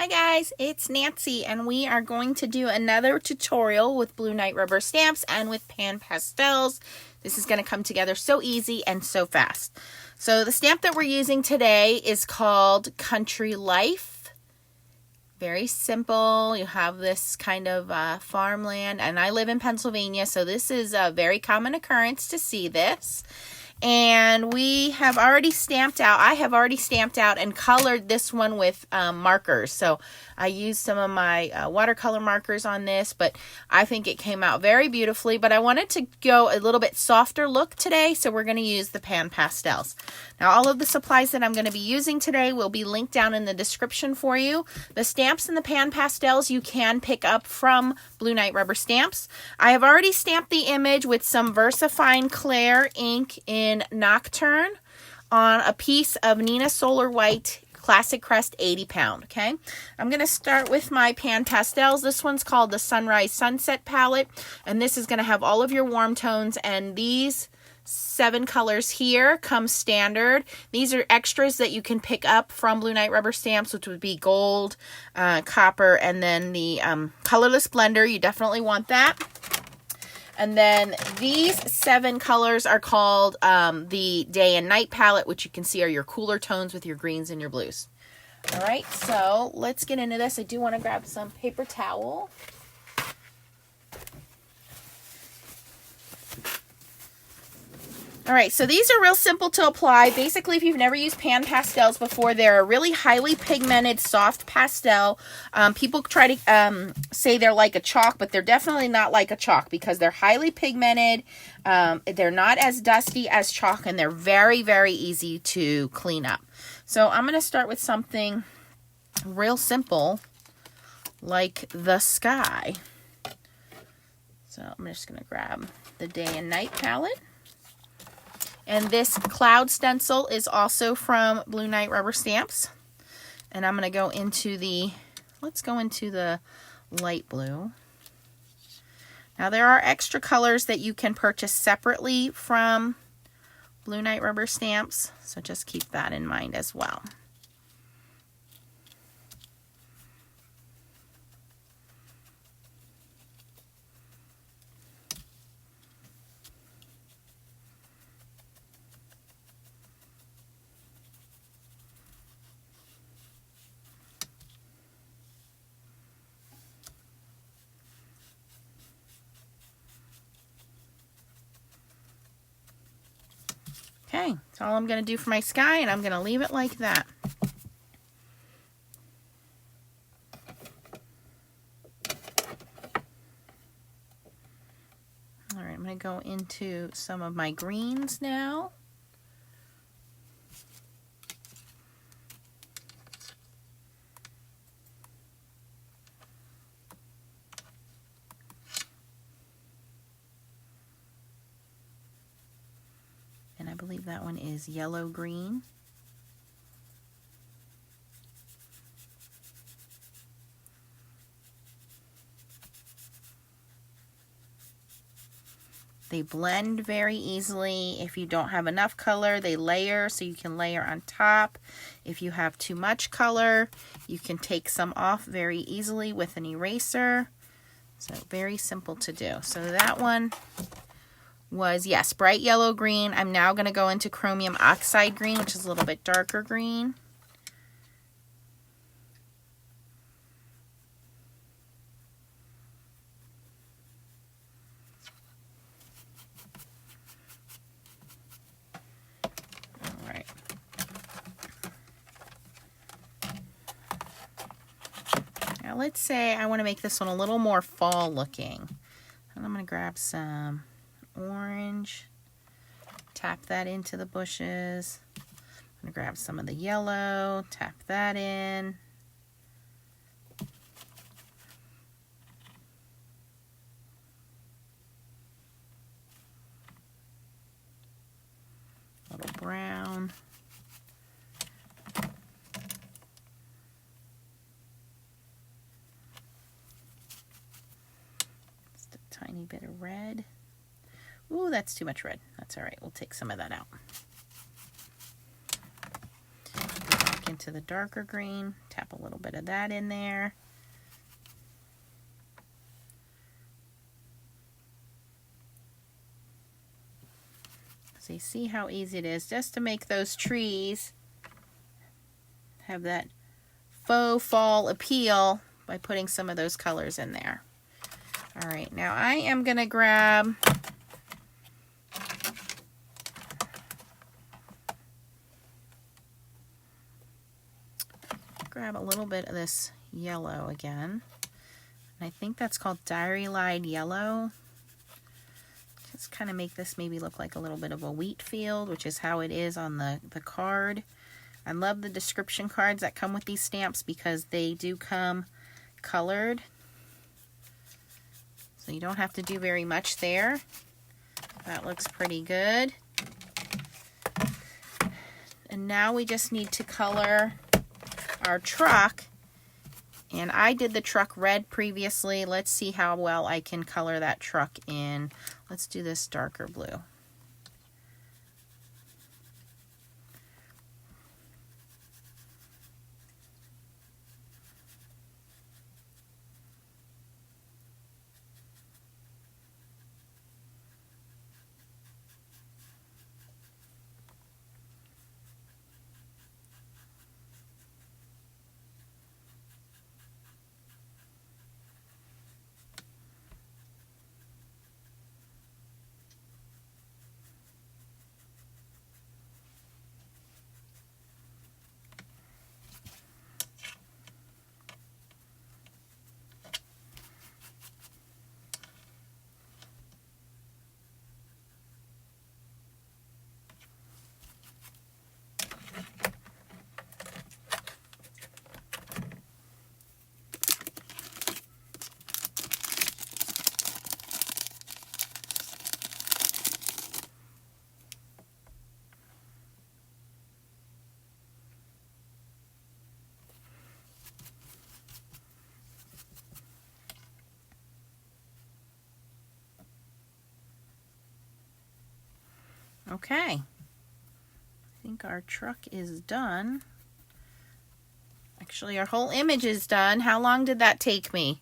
Hi guys, it's Nancy and we are going to do another tutorial with Blue Knight rubber stamps and with pan pastels. This is going to come together so easy and so fast. So the stamp that we're using today is called Country Life. Very simple. You have this kind of farmland, and I live in Pennsylvania, so this is a very common occurrence to see this. And we have already stamped out, I have already stamped out and colored this one with markers. So I used some of my watercolor markers on this, but I think it came out very beautifully. But I wanted to go a little bit softer look today, so we're going to use the pan pastels. Now all of the supplies that I'm going to be using today will be linked down in the description for you. The stamps and the pan pastels you can pick up from Blue Knight Rubber Stamps. I have already stamped the image with some VersaFine Clair ink in Nocturne on a piece of Neenah Solar White Classic Crest 80 pound, okay? I'm going to start with my pan pastels. This one's called the Sunrise Sunset palette, and this is going to have all of your warm tones, and these 7 colors here come standard. These are extras that you can pick up from Blue Knight Rubber Stamps, which would be gold, copper, and then the colorless blender. You definitely want that. And then these 7 colors are called the Day and Night palette, which you can see are your cooler tones with your greens and your blues. All right, so let's get into this. I do want to grab some paper towel. All right, so these are real simple to apply. Basically, if you've never used pan pastels before, they're a really highly pigmented, soft pastel. People try to say they're like a chalk, but they're definitely not like a chalk because they're highly pigmented. They're not as dusty as chalk, and they're very, very easy to clean up. So I'm going to start with something real simple like the sky. So I'm just going to grab the Day and Night palette. And this cloud stencil is also from Blue Knight Rubber Stamps. And I'm going to go into the, let's go into the light blue. Now there are extra colors that you can purchase separately from Blue Knight Rubber Stamps, so just keep that in mind as well. Okay, that's all I'm going to do for my sky, and I'm going to leave it like that. All right, I'm going to go into some of my greens now. And I believe that one is yellow green. They blend very easily. If you don't have enough color, they layer, so you can layer on top. If you have too much color, you can take some off very easily with an eraser. So very simple to do. So that one was, yes, bright yellow green. I'm now going to go into chromium oxide green, which is a little bit darker green. All right. Now let's say I want to make this one a little more fall looking. And I'm going to grab some orange, tap that into the bushes. I'm going to grab some of the yellow, tap that in. A little brown. Just a tiny bit of red. Ooh, that's too much red. That's all right. We'll take some of that out. back into the darker green. Tap a little bit of that in there. So you see how easy it is just to make those trees have that faux fall appeal by putting some of those colors in there. All right, now I am going to grab a little bit of this yellow again. And I think that's called Dairy-Lyed Yellow. Just kind of make this maybe look like a little bit of a wheat field, which is how it is on the card. I love the description cards that come with these stamps because they do come colored. So you don't have to do very much there. That looks pretty good. And now we just need to color our truck. And I did the truck red previously. Let's see how well I can color that truck in. Let's do this darker blue. Okay, I think our truck is done. Actually, our whole image is done. How long did that take me?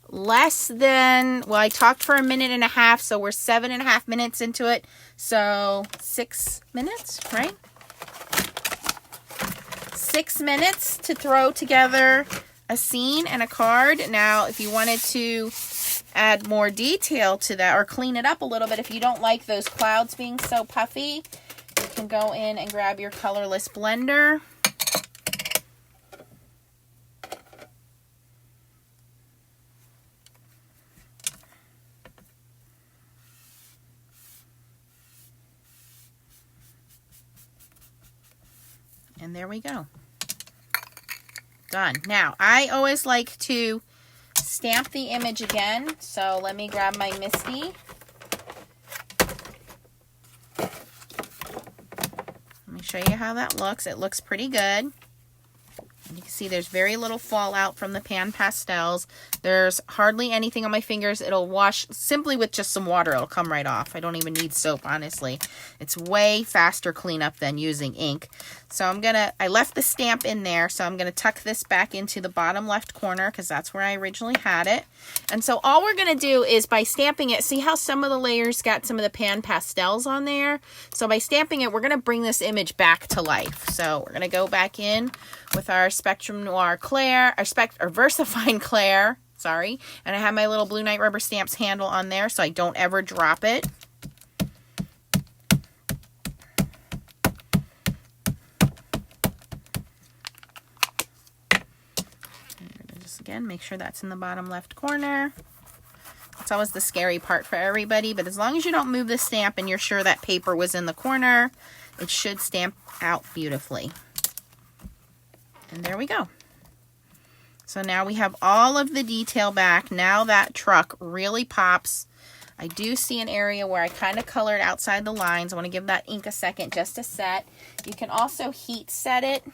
Less than, well, I talked for 1.5 minutes, so we're 7.5 minutes into it. So 6 minutes, right? 6 minutes to throw together a scene and a card. Now, if you wanted to add more detail to that or clean it up a little bit, if you don't like those clouds being so puffy, you can go in and grab your colorless blender. And there we go. Done. Now, I always like to stamp the image again, so let me grab my Misty. Let me show you how that looks. It looks pretty good. You can see there's very little fallout from the Pan Pastels. There's hardly anything on my fingers. It'll wash simply with just some water. It'll come right off. I don't even need soap, honestly. It's way faster cleanup than using ink. So I left the stamp in there, so I'm going to tuck this back into the bottom left corner because that's where I originally had it. And so all we're going to do is by stamping it, see how some of the layers got some of the Pan Pastels on there? So by stamping it, we're going to bring this image back to life. So we're going to go back in with our Spectrum Noir Clair, or VersaFine Clair, sorry. And I have my little Blue Night Rubber Stamps handle on there so I don't ever drop it. Just again, make sure that's in the bottom left corner. It's always the scary part for everybody, but as long as you don't move the stamp and you're sure that paper was in the corner, it should stamp out beautifully. And there we go. So now we have all of the detail back. Now that truck really pops. I do see an area where I kind of colored outside the lines. I want to give that ink a second just to set. You can also heat set it.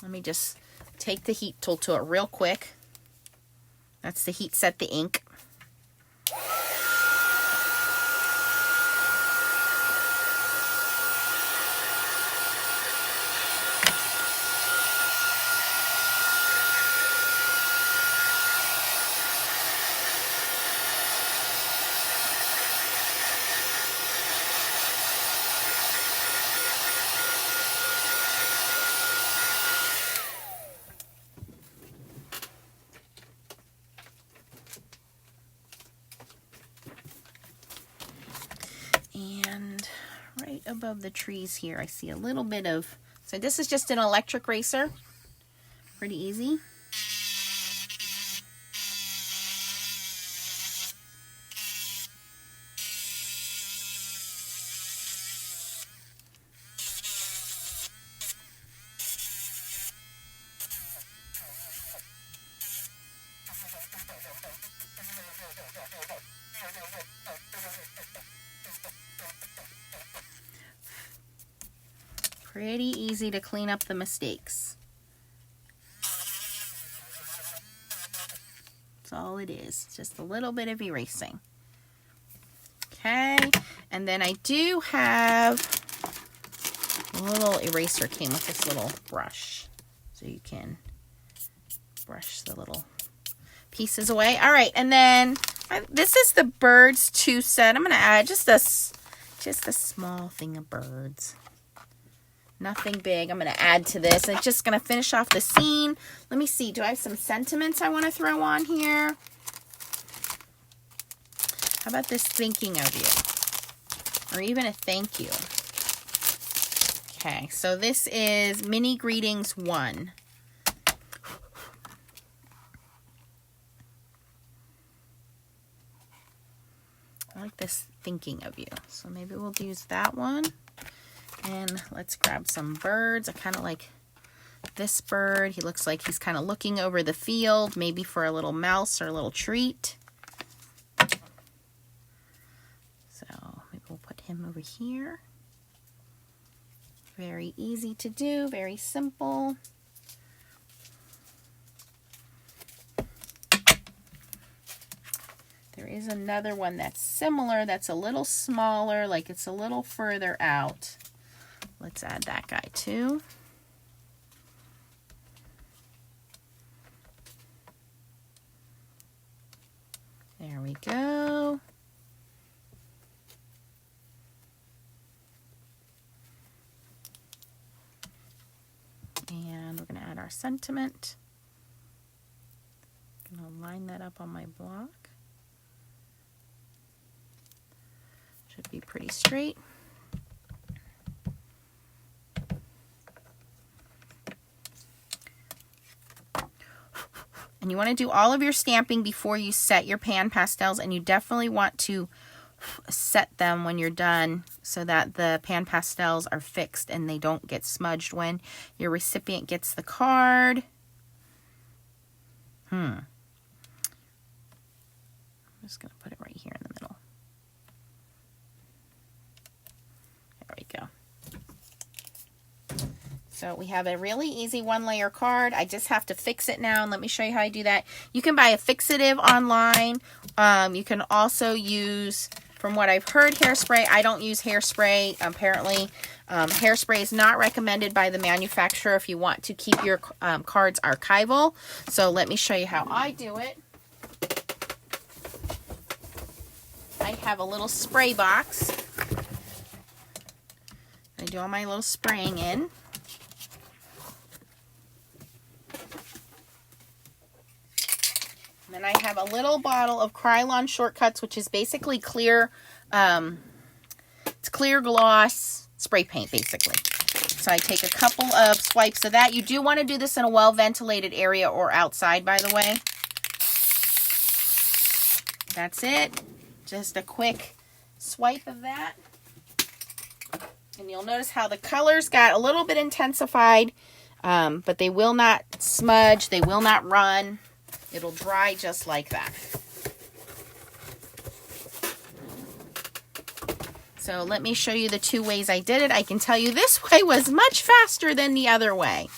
Let me just take the heat tool to it real quick. That's the heat set the ink. above the trees here, I see a little bit of, so this is just an electric eraser. Pretty easy. Pretty easy to clean up the mistakes. That's all it is, just a little bit of erasing. Okay, and then I do have a little eraser, came with this little brush, so you can brush the little pieces away. All right, and then this is the birds 2 set. I'm going to add just a small thing of birds. Nothing big. I'm going to add to this. I'm just going to finish off the scene. Let me see. Do I have some sentiments I want to throw on here? How about this thinking of you? Or even a thank you. Okay, so this is Mini Greetings 1. I like this thinking of you. So maybe we'll use that one. And let's grab some birds. I kind of like this bird. He looks like he's kind of looking over the field, maybe for a little mouse or a little treat. So maybe we'll put him over here. Very easy to do, very simple. There is another one that's similar, that's a little smaller, like it's a little further out. Let's add that guy too. There we go. And we're going to add our sentiment. I'm going to line that up on my block. Should be pretty straight. And you want to do all of your stamping before you set your pan pastels, and you definitely want to set them when you're done so that the pan pastels are fixed and they don't get smudged when your recipient gets the card. I'm just going to put it right here in the middle. There we go. So we have a really easy 1-layer card. I just have to fix it now, and let me show you how I do that. You can buy a fixative online. You can also use, from what I've heard, hairspray. I don't use hairspray. Apparently, hairspray is not recommended by the manufacturer if you want to keep your cards archival. So let me show you how I do it. I have a little spray box. I do all my little spraying in. And I have a little bottle of Krylon Shortcuts, which is basically clear, it's clear gloss spray paint, basically. So I take a couple of swipes of that. You do want to do this in a well-ventilated area or outside, by the way. That's it. Just a quick swipe of that. And you'll notice how the colors got a little bit intensified, but they will not smudge. They will not run. It'll dry just like that. So let me show you the 2 ways I did it. I can tell you this way was much faster than the other way.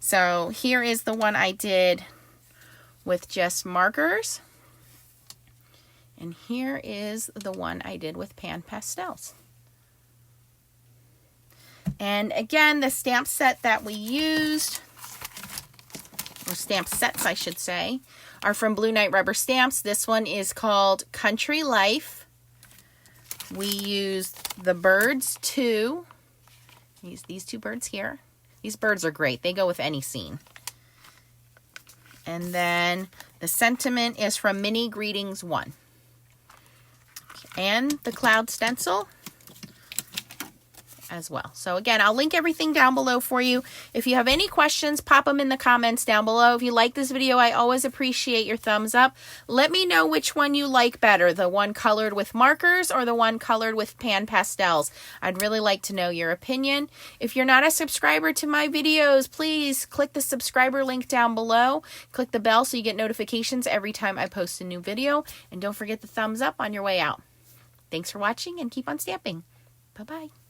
So here is the one I did with just markers. And here is the one I did with pan pastels. And again, the stamp set that we used, or stamp sets I should say, are from Blue Knight Rubber Stamps. This one is called Country Life. We used the birds too. Use these 2 birds here. These birds are great. They go with any scene. And then the sentiment is from Mini Greetings 1. And the cloud stencil. as well. So again, I'll link everything down below for you. If you have any questions, pop them in the comments down below. If you like this video, I always appreciate your thumbs up. Let me know which one you like better, the one colored with markers or the one colored with pan pastels. I'd really like to know your opinion. If you're not a subscriber to my videos, please click the subscriber link down below. Click the bell so you get notifications every time I post a new video. And don't forget the thumbs up on your way out. Thanks for watching and keep on stamping. Bye-bye.